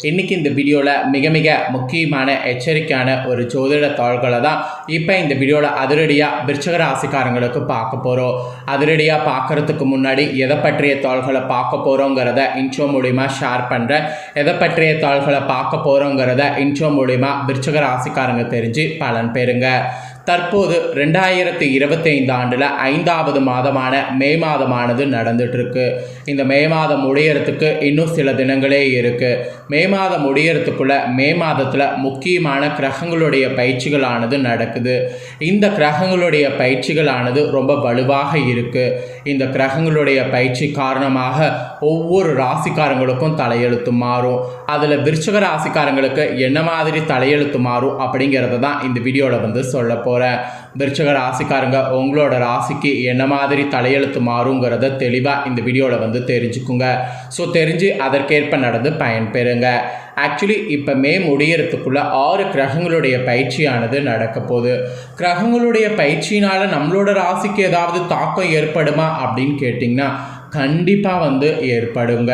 இன்றைக்கி இந்த வீடியோவில் மிக மிக முக்கியமான எச்சரிக்கையான ஒரு ஜோதிட தாள்களை தான் இப்போ இந்த வீடியோவில் அதிரடியாக விருச்சிக ராசிக்காரங்களுக்கு பார்க்க போகிறோம். அதிரடியாக பார்க்குறதுக்கு முன்னாடி எதை பற்றிய தாள்களை பார்க்க போகிறோங்கிறத இன்ட்ரோ மூலிமா ஷேர் பண்ணுறேன். எதை பற்றிய தாள்களை பார்க்க போகிறோங்கிறத இன்ட்ரோ மூலிமா விருச்சிக ராசிக்காரங்க தெரிஞ்சு பலன் பெறுங்க. தற்போது 2025 ஆண்டில் 5வது மாதமான மே மாதமானது நடந்துகிட்ருக்கு. இந்த மே மாதம் முடியறதுக்கு இன்னும் சில தினங்களே இருக்குது. மே மாதம் முடியறதுக்குள்ளே மே மாதத்தில் முக்கியமான கிரகங்களுடைய பயிற்சிகளானது நடக்குது. இந்த கிரகங்களுடைய பயிற்சிகளானது ரொம்ப வலுவாக இருக்குது. இந்த கிரகங்களுடைய பயிற்சி காரணமாக ஒவ்வொரு ராசிக்காரங்களுக்கும் தலையெழுத்து மாறும். அதில் விருச்சிக ராசிக்காரங்களுக்கு என்ன மாதிரி தலையெழுத்து மாறும் அப்படிங்கிறத தான் இந்த வீடியோவில் சொல்ல போகிறேன். விருச்சிக ராசிக்காரங்க உங்களோட ராசிக்கு என்ன மாதிரி தலையெழுத்து மாறுங்கிறத தெளிவாக இந்த வீடியோவில் தெரிஞ்சுக்குங்க. ஸோ தெரிஞ்சு அதற்கேற்ப நடந்து பயன்பெறுங்க. ஆக்சுவலி இப்போ மே முடியறதுக்குள்ள 6 கிரகங்களுடைய பயிற்சியானது நடக்க போகுது. கிரகங்களுடைய பயிற்சியினால் நம்மளோட ராசிக்கு ஏதாவது தாக்கம் ஏற்படுமா அப்படின்னு கேட்டிங்கன்னா கண்டிப்பாக ஏற்படுங்க.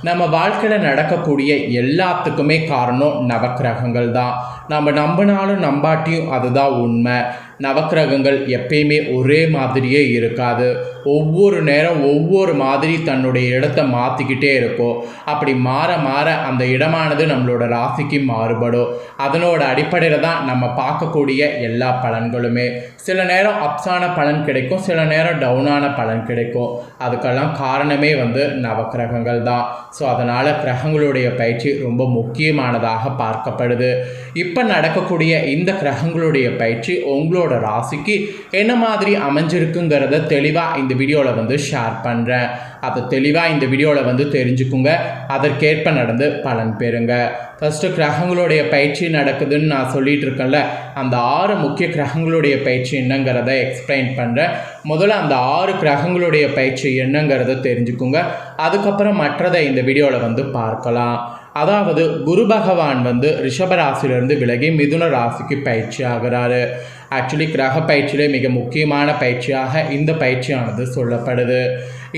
நம்ம வாழ்க்கையில் நடக்கக்கூடிய எல்லாத்துக்குமே காரணம் நவக்கிரகங்கள் தான். நம்ம நம்பினாலும் நம்பாட்டியும் அதுதான் உண்மை. நவக்கிரகங்கள் எப்பயுமே ஒரே மாதிரியே இருக்காது. ஒவ்வொரு நேரம் ஒவ்வொரு மாதிரி தன்னுடைய இடத்தை மாற்றிக்கிட்டே இருக்கும். அப்படி மாற மாற அந்த இடமானது நம்மளோட ராசிக்கு மாறுபடும். அதனோட அடிப்படையில் தான் நம்ம பார்க்கக்கூடிய எல்லா பலன்களுமே. சில நேரம் அப்ஸான பலன் கிடைக்கும், சில நேரம் டவுனான பலன் கிடைக்கும். அதுக்கெல்லாம் காரணமே நவக்கிரகங்கள் தான். ஸோ அதனால் கிரகங்களுடைய பயிற்சி ரொம்ப முக்கியமானதாக பார்க்கப்படுது. இப்போ நடக்கக்கூடிய இந்த கிரகங்களுடைய பயிற்சி உங்களோட ராசிக்கு என்ன மாதிரி அமைஞ்சிருக்குங்கிறத தெளிவாக இந்த வீடியோவில் ஷேர் பண்ணுறேன். அதை தெளிவாக இந்த வீடியோவில் தெரிஞ்சுக்குங்க. அதற்கேற்ப நடந்து பலன் பெறுங்க. ஃபஸ்ட்டு கிரகங்களுடைய பயிற்சி நடக்குதுன்னு நான் சொல்லிகிட்டு இருக்கேன்ல, அந்த 6 முக்கிய கிரகங்களுடைய பயிற்சி என்னங்கிறத எக்ஸ்பிளைன் பண்ணுறேன். முதல்ல அந்த 6 கிரகங்களுடைய பயிற்சி என்னங்கிறத தெரிஞ்சுக்குங்க. அதுக்கப்புறம் மற்றதை இந்த வீடியோவில் பார்க்கலாம். அதாவது குரு பகவான் ரிஷபராசிலிருந்து விலகி மிதுன ராசிக்கு பயிற்சி ஆகிறாரு. ஆக்சுவலி கிரக பயிற்சியிலே மிக முக்கியமான பயிற்சியாக இந்த பயிற்சியானது சொல்லப்படுது.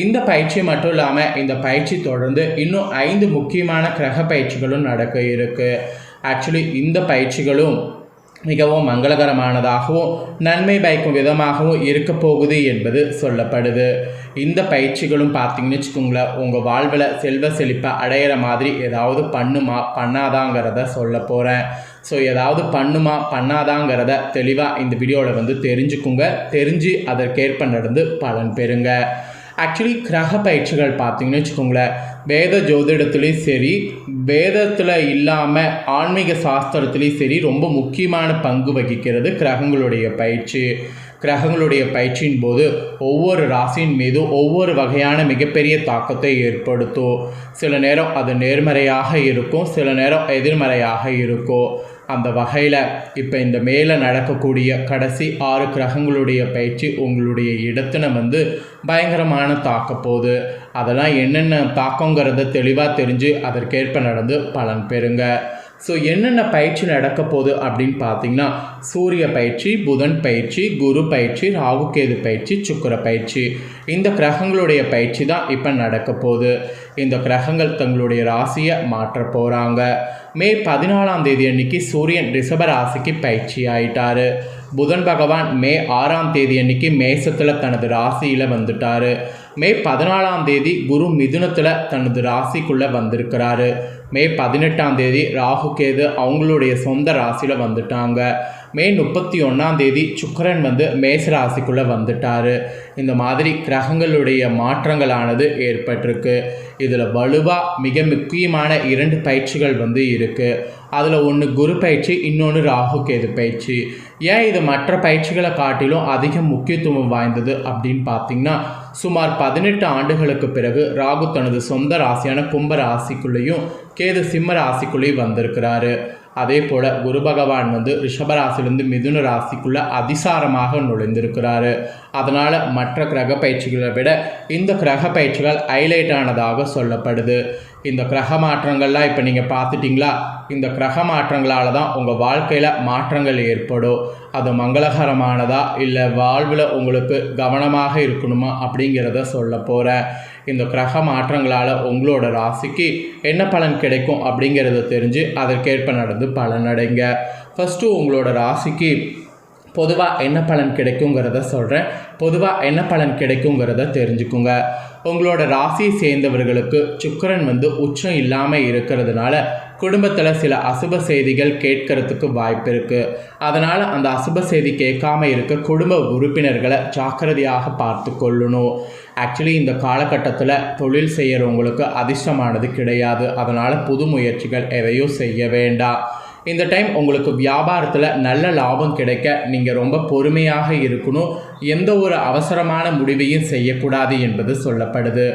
இந்த பயிற்சி மட்டும் இல்லாமல் இந்த பயிற்சி தொடர்ந்து இன்னும் 5 முக்கியமான கிரக பயிற்சிகளும் நடக்க இருக்குது. ஆக்சுவலி இந்த பயிற்சிகளும் மிகவும் மங்களகரமானதாகவும் நன்மை பயக்கும் விதமாகவும் இருக்க போகுது என்பது சொல்லப்படுது. இந்த பயிற்சிகளும் பார்த்திங்கன்னு வச்சுக்கோங்களேன், உங்கள் வாழ்வில் செல்வ செழிப்பை அடையிற மாதிரி ஏதாவது பண்ணுமா பண்ணாதாங்கிறத சொல்ல போகிறேன். ஸோ ஏதாவது பண்ணுமா பண்ணாதாங்கிறத தெளிவாக இந்த வீடியோவில் தெரிஞ்சுக்குங்க. தெரிஞ்சு அதற்கேற்ப நடந்து பலன் பெறுங்க. ஆக்சுவலி கிரக பயிற்சிகள் பார்த்திங்கன்னு வச்சுக்கோங்களேன், வேத ஜோதிடத்துலேயும் சரி, வேதத்தில் இல்லாமல் ஆன்மீக சாஸ்திரத்துலேயும் சரி ரொம்ப முக்கியமான பங்கு வகிக்கிறது கிரகங்களுடைய பயிற்சி. கிரகங்களுடைய பயிற்சியின் போது ஒவ்வொரு ராசியின் மீதும் ஒவ்வொரு வகையான மிகப்பெரிய தாக்கத்தை ஏற்படுத்தும். சில நேரம் அது நேர்மறையாக இருக்கும், சில நேரம் எதிர்மறையாக இருக்கும். அந்த வகையில் இப்போ இந்த மேலே நடக்கக்கூடிய கடைசி 6 கிரகங்களுடைய பயிற்சி உங்களுடைய இடத்தின பயங்கரமான தாக்க போகுது. அதெல்லாம் என்னென்ன தாக்கங்கிறத தெளிவாக தெரிஞ்சு அதற்கேற்ப நடந்து பலன் பெறுங்க. ஸோ என்னென்ன பயிற்சி நடக்க போகுது அப்படின்னு பார்த்தீங்கன்னா, சூரிய பயிற்சி, புதன் பயிற்சி, குரு பயிற்சி, ராகுகேது பயிற்சி, சுக்கிர பயிற்சி. இந்த கிரகங்களுடைய பயிற்சி தான் இப்போ நடக்க போகுது. இந்த கிரகங்கள் தங்களுடைய ராசியை மாற்ற போகிறாங்க. மே 14ஆம் தேதி அன்னைக்கு சூரியன் ரிஷப ராசிக்கு பயிற்சி ஆயிட்டாரு. புதன் பகவான் மே 6ஆம் தேதி அன்னைக்கு மேசத்தில் தனது ராசியில் வந்துட்டார். மே 14ஆம் தேதி குரு மிதுனத்தில் தனது ராசிக்குள்ளே வந்திருக்கிறாரு. மே 18ஆம் தேதி ராகுகேது அவங்களுடைய சொந்த ராசியில் வந்துட்டாங்க. மே 31ஆம் தேதி சுக்கிரன் மேச ராசிக்குள்ளே வந்துட்டார். இந்த மாதிரி கிரகங்களுடைய மாற்றங்களானது ஏற்பட்டிருக்கு. இதில் வலுவாக மிக முக்கியமான 2 பயிற்சிகள் இருக்குது. அதில் ஒன்று குரு பயிற்சி, இன்னொன்று ராகுகேது பயிற்சி. ஏன் இது மற்ற பயிற்சிகளை காட்டிலும் அதிக முக்கியத்துவம் வாய்ந்தது அப்படின்னு பார்த்திங்கன்னா, சுமார் 18 ஆண்டுகளுக்கு பிறகு ராகு தனது சொந்த ராசியான கும்ப ராசிக்குள்ளேயும் கேது சிம்ம ராசிக்குள்ளேயும் வந்திருக்கிறாரு. அதே போல் குரு பகவான் ரிஷபராசிலிருந்து மிதுன ராசிக்குள்ளே அதிசாரமாக நுழைந்திருக்கிறாரு. அதனால் மற்ற கிரக பயிற்சிகளை விட இந்த கிரக பயிற்சிகள் ஹைலைட் ஆனதாக சொல்லப்படுது. இந்த கிரக மாற்றங்கள்லாம் இப்போ நீங்கள் பார்த்துட்டிங்களா, இந்த கிரக மாற்றங்களால் தான் உங்கள் வாழ்க்கையில் மாற்றங்கள் ஏற்படும். அது மங்களகரமானதா இல்லை வாழ்வில் உங்களுக்கு கவனமாக இருக்கணுமா அப்படிங்கிறத சொல்ல போகிறேன். இந்த கிரக மாற்றங்களால் உங்களோட ராசிக்கு என்ன பலன் கிடைக்கும் அப்படிங்கிறத தெரிஞ்சு அதற்கேற்ப நடந்து பலனடைங்க. ஃபஸ்ட்டு உங்களோட ராசிக்கு பொதுவாக என்ன பலன் கிடைக்குங்கிறத சொல்கிறேன். பொதுவாக என்ன பலன் கிடைக்குங்கிறத தெரிஞ்சுக்குங்க. உங்களோட ராசியை சேர்ந்தவர்களுக்கு சுக்கிரன் உச்சம் இல்லாமல் இருக்கிறதுனால குடும்பத்தில் சில அசுப செய்திகள் கேட்கறதுக்கு வாய்ப்பு இருக்குது. அதனால் அந்த அசுப செய்தி கேட்காம இருக்க குடும்ப உறுப்பினர்களை ஜாக்கிரதையாக பார்த்து கொள்ளணும். ஆக்சுவலி இந்த காலகட்டத்தில் தொழில் செய்கிறவங்களுக்கு அதிர்ஷ்டமானது கிடையாது. அதனால் புது முயற்சிகள் எதையும் செய்ய வேண்டாம். இந்த டைம் உங்களுக்கு வியாபாரத்தில் நல்ல லாபம் கிடைக்க நீங்கள் ரொம்ப பொறுமையாக இருக்கணும். எந்த ஒரு அவசரமான முடிவையும் செய்யக்கூடாது என்பது சொல்லப்படுது.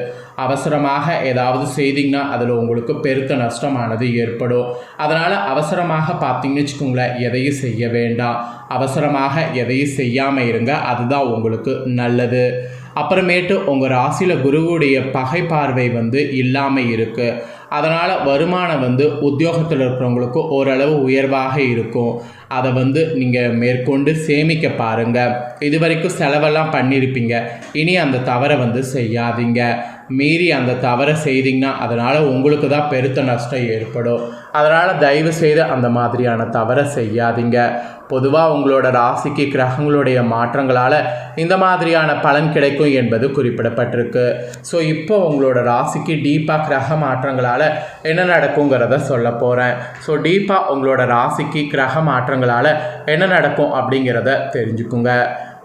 அவசரமாக ஏதாவது செய்திங்கன்னா அதில் உங்களுக்கு பெருத்த நஷ்டமானது ஏற்படும். அதனால் அவசரமாக பார்த்தீங்கன்னு வச்சுக்கோங்களேன், எதையும் செய்ய வேண்டாம். அவசரமாக எதையும் செய்யாமல் இருங்க, அதுதான் உங்களுக்கு நல்லது. அப்புறமேட்டு உங்கள் ராசியில் குருவுடைய பகை பார்வை இல்லாமல் இருக்குது. அதனால் வருமானம் உத்தியோகத்தில் இருக்கிறவங்களுக்கு ஓரளவு உயர்வாக இருக்கும். அதை நீங்கள் மேற்கொண்டு சேமிக்க பாருங்கள். இது வரைக்கும் செலவெல்லாம் பண்ணியிருப்பீங்க, இனி அந்த தவறை செய்யாதீங்க. மீறி அந்த தவறை செய்தீங்கன்னா அதனால் உங்களுக்கு தான் பெருத்த நஷ்டம் ஏற்படும். அதனால் தயவு செய்து அந்த மாதிரியான தவறை செய்யாதீங்க. பொதுவாக உங்களோட ராசிக்கு கிரகங்களுடைய மாற்றங்களால் இந்த மாதிரியான பலன் கிடைக்கும் என்பது குறிப்பிடப்பட்டிருக்கு. ஸோ இப்போ உங்களோட ராசிக்கு டீப்பாக கிரக மாற்றங்களால் என்ன நடக்குங்கிறத சொல்ல போகிறேன். ஸோ டீப்பாக உங்களோட ராசிக்கு கிரக மாற்றங்களால் என்ன நடக்கும் அப்படிங்கிறத தெரிஞ்சுக்குங்க.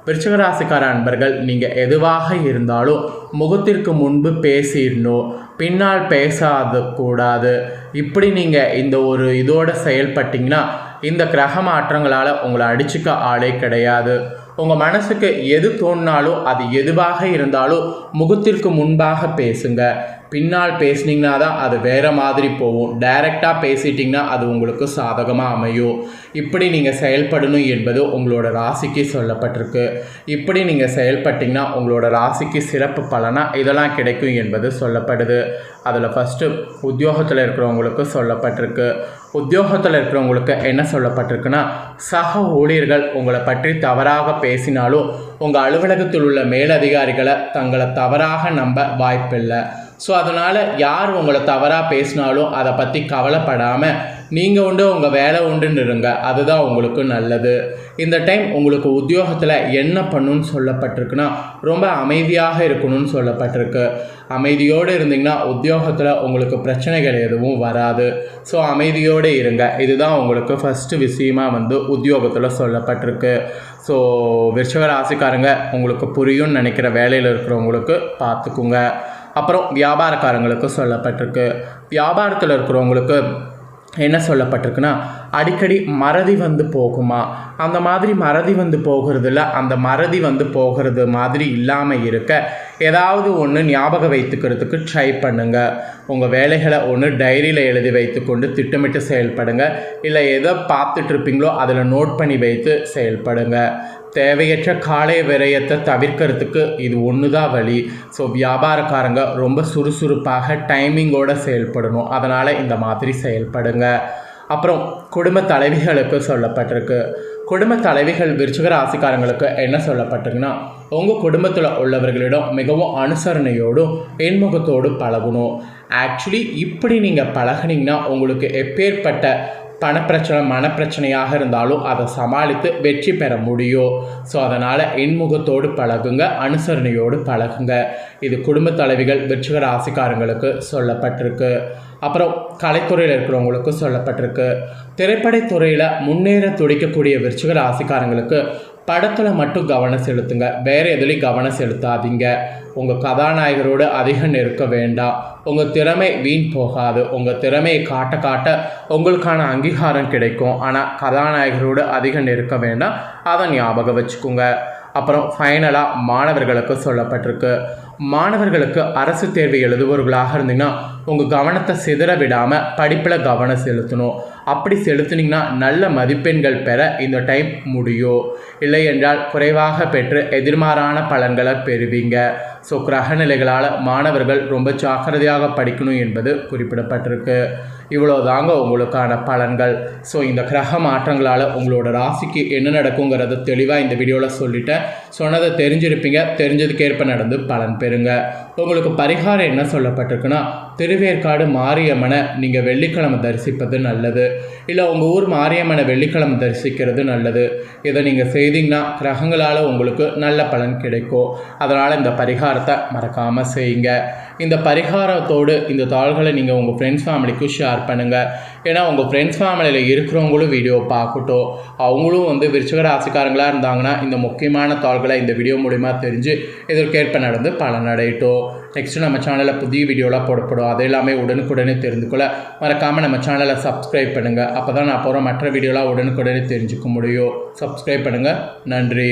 விருச்சிக ராசிக்கார அன்பர்கள், நீங்கள் எதுவாக இருந்தாலும் முகத்திற்கு முன்பு பேசிடணும், பின்னால் பேசாத கூடாது. இப்படி நீங்கள் இந்த ஒரு இதோடு செயல்பட்டிங்கன்னா இந்த கிரக மாற்றங்களால் உங்களை அடிச்சுக்க ஆளே கிடையாது. உங்கள் மனசுக்கு எது தோணினாலும் அது எதுவாக இருந்தாலும் முகத்திற்கு முன்பாக பேசுங்க. பின்னால் பேசுனீங்கன்னா தான் அது வேறு மாதிரி போகும். டைரெக்டாக பேசிட்டிங்கன்னா அது உங்களுக்கு சாதகமாக அமையும். இப்படி நீங்கள் செயல்படணும் என்பது உங்களோட ராசிக்கு சொல்லப்பட்டிருக்கு. இப்படி நீங்கள் செயல்பட்டிங்கன்னா உங்களோட ராசிக்கு சிறப்பு பலனாக இதெல்லாம் கிடைக்கும் என்பது சொல்லப்படுது. அதில் ஃபஸ்ட்டு உத்தியோகத்தில் இருக்கிறவங்களுக்கு சொல்லப்பட்டிருக்கு. உத்தியோகத்தில் இருக்கிறவங்களுக்கு என்ன சொல்லப்பட்டிருக்குன்னா, சக ஊழியர்கள் உங்களை பற்றி தவறாக பேசினாலும் உங்கள் அலுவலகத்தில் உள்ள மேலதிகாரிகளை தங்களை தவறாக நம்ப வாய்ப்பில்லை. ஸோ அதனால் யார் உங்களை தவறாக பேசினாலும் அதை பற்றி கவலைப்படாமல் நீங்கள் உண்டு உங்கள் வேலை உண்டுன்னு இருங்க. அதுதான் உங்களுக்கு நல்லது. இந்த டைம் உங்களுக்கு உத்தியோகத்தில் என்ன பண்ணணும்னு சொல்லப்பட்டிருக்குன்னா, ரொம்ப அமைதியாக இருக்கணும்னு சொல்லப்பட்டிருக்கு. அமைதியோடு இருந்தீங்கன்னா உத்தியோகத்தில் உங்களுக்கு பிரச்சனைகள் எதுவும் வராது. ஸோ அமைதியோடு இருங்க. இதுதான் உங்களுக்கு ஃபஸ்ட்டு விஷயமாக உத்தியோகத்தில் சொல்லப்பட்டிருக்கு. ஸோ விருச்சிக ராசிக்காரங்க, உங்களுக்கு புரியும்னு நினைக்கிற வேலையில் இருக்கிறவங்களுக்கு பார்த்துக்குங்க. அப்புறம் வியாபாரக்காரங்களுக்கு சொல்லப்பட்டிருக்கு. வியாபாரத்தில் இருக்கிறவங்களுக்கு என்ன சொல்லப்பட்டிருக்குன்னா, அடிக்கடி மறதி போகுமா, அந்த மாதிரி மறதி போகிறதில்ல, அந்த மறதி போகிறது மாதிரி இல்லாமல் இருக்க ஏதாவது ஒன்று ஞாபகம் வைத்துக்கிறதுக்கு ட்ரை பண்ணுங்கள். உங்கள் வேலைகளை ஒன்று டைரியில் எழுதி வைத்துக்கொண்டு திட்டமிட்டு செயல்படுங்க. இல்லை எதை பார்த்துட்ருப்பீங்களோ அதில் நோட் பண்ணி வைத்து செயல்படுங்க. தேவையற்ற காலை விரயத்தை தவிர்க்கிறதுக்கு இது ஒன்று தான் வழி. ஸோ வியாபாரக்காரங்க ரொம்ப சுறுசுறுப்பாக டைமிங்கோடு செயல்படணும். அதனால் இந்த மாதிரி செயல்படுங்க. அப்புறம் குடும்ப தலைவிகளுக்கு சொல்லப்பட்டிருக்கு. குடும்ப தலைவிகள் விருச்சிக ராசிக்காரங்களுக்கு என்ன சொல்லப்பட்டிருக்குன்னா, உங்கள் குடும்பத்தில் உள்ளவர்களிடம் மிகவும் அனுசரணையோடும் இன்முகத்தோடும் பழகணும். ஆக்சுவலி இப்படி நீங்கள் பழகினீங்கன்னா உங்களுக்கு எப்பேற்பட்ட பணப்பிரச்சனை மனப்பிரச்சனையாக இருந்தாலும் அதை சமாளித்து வெற்றி பெற முடியும். ஸோ அதனால் இன்முகத்தோடு பழகுங்க, அனுசரணையோடு பழகுங்க. இது குடும்ப தலைவிகள் விருச்சிக ராசிக்காரங்களுக்கு சொல்லப்பட்டிருக்கு. அப்புறம் கலைத்துறையில் இருக்கிறவங்களுக்கு சொல்லப்பட்டிருக்கு. திரைப்படத்துறையில் முன்னேற துடிக்கக்கூடிய விருச்சிக ராசிக்காரங்களுக்கு படத்தில் மட்டும் கவனம் செலுத்துங்க, வேறு எதுலேயும் கவனம் செலுத்தாதீங்க. உங்கள் கதாநாயகரோடு அதிகம் நெருக்க வேண்டாம். உங்கள் திறமை வீண் போகாது. உங்கள் திறமையை காட்ட காட்ட உங்களுக்கான அங்கீகாரம் கிடைக்கும். ஆனால் கதாநாயகரோடு அதிகம் நெருக்க வேண்டாம், அதை ஞாபகம் வச்சுக்கோங்க. அப்புறம் ஃபைனலாக மாணவர்களுக்கு சொல்லப்பட்டிருக்கு. மாணவர்களுக்கு அரசு தேர்வு எழுதுபவர்களாக இருந்தீங்கன்னா உங்கள் கவனத்தை சிதற விடாமல் படிப்பில் கவனம் செலுத்தணும். அப்படி செலுத்தினீங்கன்னா நல்ல மதிப்பெண்கள் பெற இந்த டைம் முடியும். இல்லை என்றால் குறைவாக பெற்று எதிர்மாறான பலன்களை பெறுவீங்க. ஸோ கிரகநிலைகளால் மாணவர்கள் ரொம்ப ஜாக்கிரதையாக படிக்கணும் என்பது குறிப்பிடப்பட்டிருக்கு. இவ்வளோ தாங்க உங்களுக்கான பலன்கள். ஸோ இந்த கிரக மாற்றங்களால் உங்களோட ராசிக்கு என்ன நடக்குங்கிறத தெளிவாக இந்த வீடியோவில் சொல்லிட்டேன். சொன்னதை தெரிஞ்சிருப்பீங்க. தெரிஞ்சதுக்கேற்ப நடந்து பலன் பெறுங்க. உங்களுக்கு பரிகாரம் என்ன சொல்லப்பட்டிருக்குன்னா, திருவேற்காடு மாரியம்மனை நீங்கள் வெள்ளிக்கிழமை தரிசிப்பது நல்லது. இல்லை உங்கள் ஊர் மாரியம்மனை வெள்ளிக்கிழமை தரிசிக்கிறது நல்லது. இதை நீங்கள் செய்தீங்கன்னா கிரகங்களால் உங்களுக்கு நல்ல பலன் கிடைக்கும். அதனால் இந்த பரிகாரத்தை மறக்காமல் செய்யுங்க. இந்த பரிகாரத்தோடு இந்த தாள்களை நீங்கள் உங்கள் ஃப்ரெண்ட்ஸ் ஃபேமிலிக்கும் ஷேர் பண்ணுங்கள். ஏன்னா உங்கள் ஃப்ரெண்ட்ஸ் ஃபேமிலியில் இருக்கிறவங்களும் வீடியோ பார்க்கட்டும். அவங்களும் விருச்சிக ராசிக்காரங்களாக இருந்தாங்கன்னா இந்த முக்கியமான தாள்களை இந்த வீடியோ மூலிமா தெரிஞ்சு இதற்கேற்ப நடந்து பலனடையட்டும். நெக்ஸ்ட்டு நம்ம சேனலில் புதிய வீடியோலாம் போடப்படும். அது எல்லாமே உடனுக்குடனே தெரிந்து கொள்ள மறக்காமல் நம்ம சேனலை சப்ஸ்கிரைப் பண்ணுங்கள். அப்போ தான் நான் போகிற மற்ற வீடியோலாம் உடனுக்குடனே தெரிஞ்சுக்க முடியும். சப்ஸ்கிரைப் பண்ணுங்கள். நன்றி.